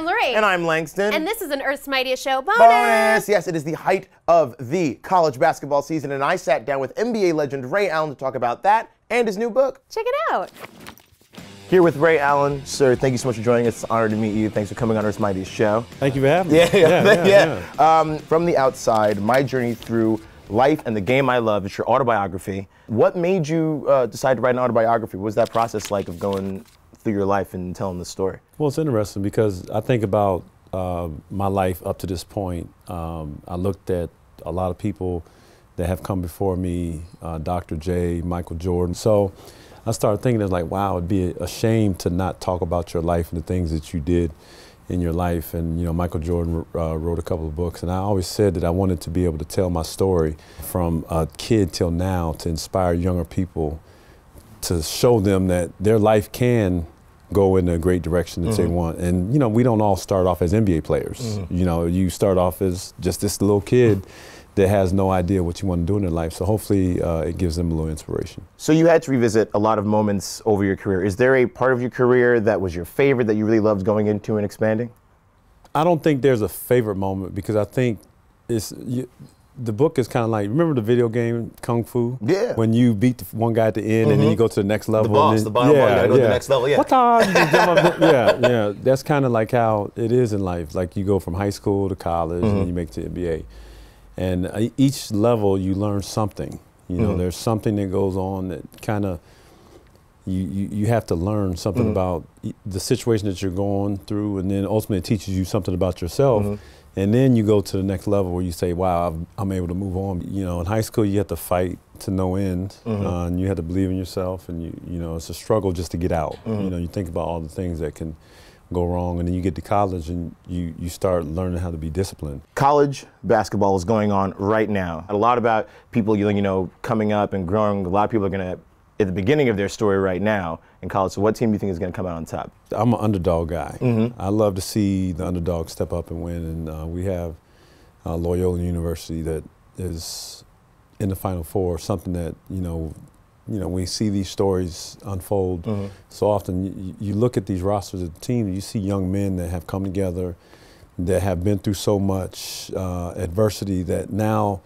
I'm Lorraine. And I'm Langston. And this is an Earth's Mightiest Show bonus. Bonus! Yes, it is the height of the college basketball season, and I sat down with NBA legend Ray Allen to talk about that and his new book. Check it out. Here with Ray Allen. Sir, thank you so much for joining us. It's an honor to meet you. Thanks for coming on Earth's Mightiest Show. Thank you for having me. Yeah. From the outside, my journey through life and the game I love. It's your autobiography. What made you decide to write an autobiography? What was that process like of going through your life and telling the story? Well, it's interesting because I think about my life up to this point. I looked at a lot of people that have come before me, Dr. J, Michael Jordan. So I started thinking, it's like, wow, it'd be a shame to not talk about your life and the things that you did in your life. And, you know, Michael Jordan wrote a couple of books, and I always said that I wanted to be able to tell my story from a kid till now to inspire younger people, to show them that their life can go in a great direction that they want. And, you know, we don't all start off as NBA players. You know, you start off as just this little kid that has no idea what you want to do in their life. So hopefully it gives them a little inspiration. So you had to revisit a lot of moments over your career. Is there a part of your career that was your favorite that you really loved going into and expanding? I don't think there's a favorite moment, because I think the book is kind of like, remember the video game Kung Fu? Yeah. When you beat the one guy at the end and then you go to the next level. The boss, and then, the bottom one, you gotta go to the next level, yeah. That's kind of like how it is in life. Like you go from high school to college and you make it to NBA. And each level you learn something. You know, there's something that goes on that kind of, you have to learn something about the situation that you're going through, and then ultimately it teaches you something about yourself. And then you go to the next level where you say, wow, I'm able to move on. You know, in high school you have to fight to no end, and you have to believe in yourself, and you know, it's a struggle just to get out. You know, you think about all the things that can go wrong, and then you get to college and you start learning how to be disciplined. College Basketball is going on right now. A lot about people, you know, coming up and growing. A lot of people are gonna, at the beginning of their story right now in college. So what team do you think is gonna come out on top? I'm an underdog guy. I love to see the underdog step up and win, and we have Loyola University that is in the Final Four, something that, you know, we see these stories unfold so often. You look at these rosters of the team, you see young men that have come together, that have been through so much adversity, that now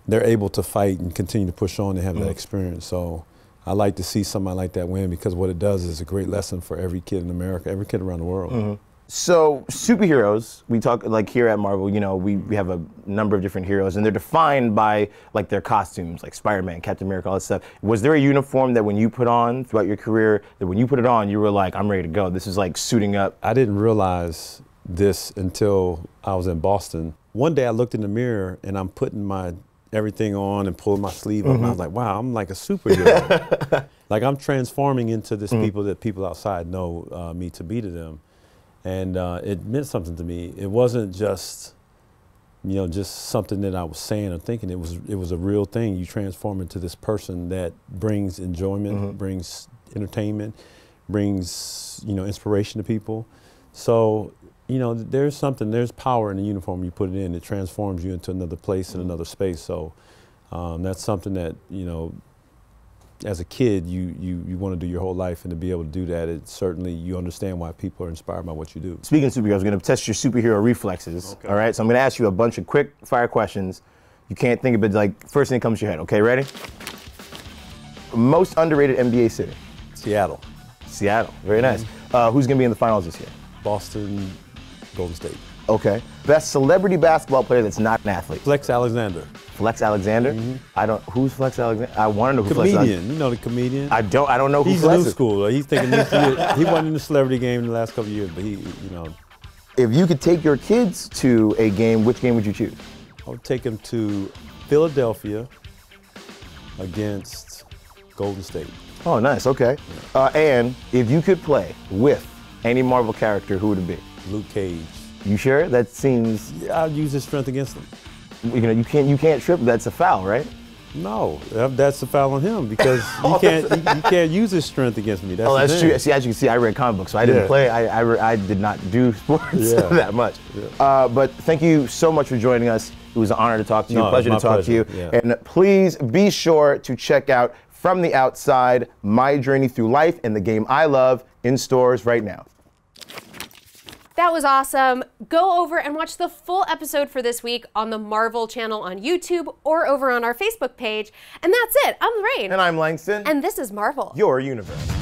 they're able to fight and continue to push on and have that experience. So I like to see somebody like that win, because what it does is a great lesson for every kid in America, every kid around the world. So superheroes, we talk like here at Marvel, you know, we have a number of different heroes, and they're defined by like their costumes, like Spider-Man, Captain America, all that stuff. Was there a uniform that when you put on throughout your career, that when you put it on, you were like, I'm ready to go? This is like suiting up. I didn't realize this until I was in Boston. One day I looked in the mirror and I'm putting my everything on and pulling my sleeve up, and I was like, wow, I'm like a superhero. Like I'm transforming into this people that people outside know me to be to them. And it meant something to me. It wasn't just, you know, just something that I was saying or thinking. It was a real thing. You transform into this person that brings enjoyment, brings entertainment, brings, you know, inspiration to people. So, you know, there's power in the uniform you put it in. It transforms you into another place and another space. So that's something that, you know, as a kid, you want to do your whole life, and to be able to do that, it certainly, you understand why people are inspired by what you do. Speaking of superheroes, we're going to test your superhero reflexes. All right, so I'm going to ask you a bunch of quick fire questions. You can't think of it, like first thing that comes to your head. Okay, ready? Most underrated NBA city? Seattle. Seattle, very nice. Who's going to be in the finals this year? Boston, Golden State. Okay. Best celebrity basketball player that's not an athlete? Flex Alexander. Flex Alexander? Who's Flex Alexander? I want to know who Flex Alexander. Comedian, you know the comedian? I don't know who He's Flex new is. school. He's thinking he wasn't in the celebrity game in the last couple of years, but he, you know. If you could take your kids to a game, which game would you choose? I would take them to Philadelphia against Golden State. Oh, nice, okay. And if you could play with any Marvel character, who would it be? Luke Cage. You sure? That seems... Yeah, I'd use his strength against him. You know, you can't trip. That's a foul, right? No, that's a foul on him, because you can't use his strength against me. That's true. See, as you can see, I read comic books, so I didn't play. I did not do sports that much. But thank you so much for joining us. It was an honor to talk to you. Pleasure to talk to you. Yeah. And please be sure to check out From the Outside: My Journey Through Life and the Game I Love in stores right now. That was awesome. Go over and watch the full episode for this week on the Marvel channel on YouTube or over on our Facebook page. And that's it. I'm Lorraine. And I'm Langston. And this is Marvel. Your universe.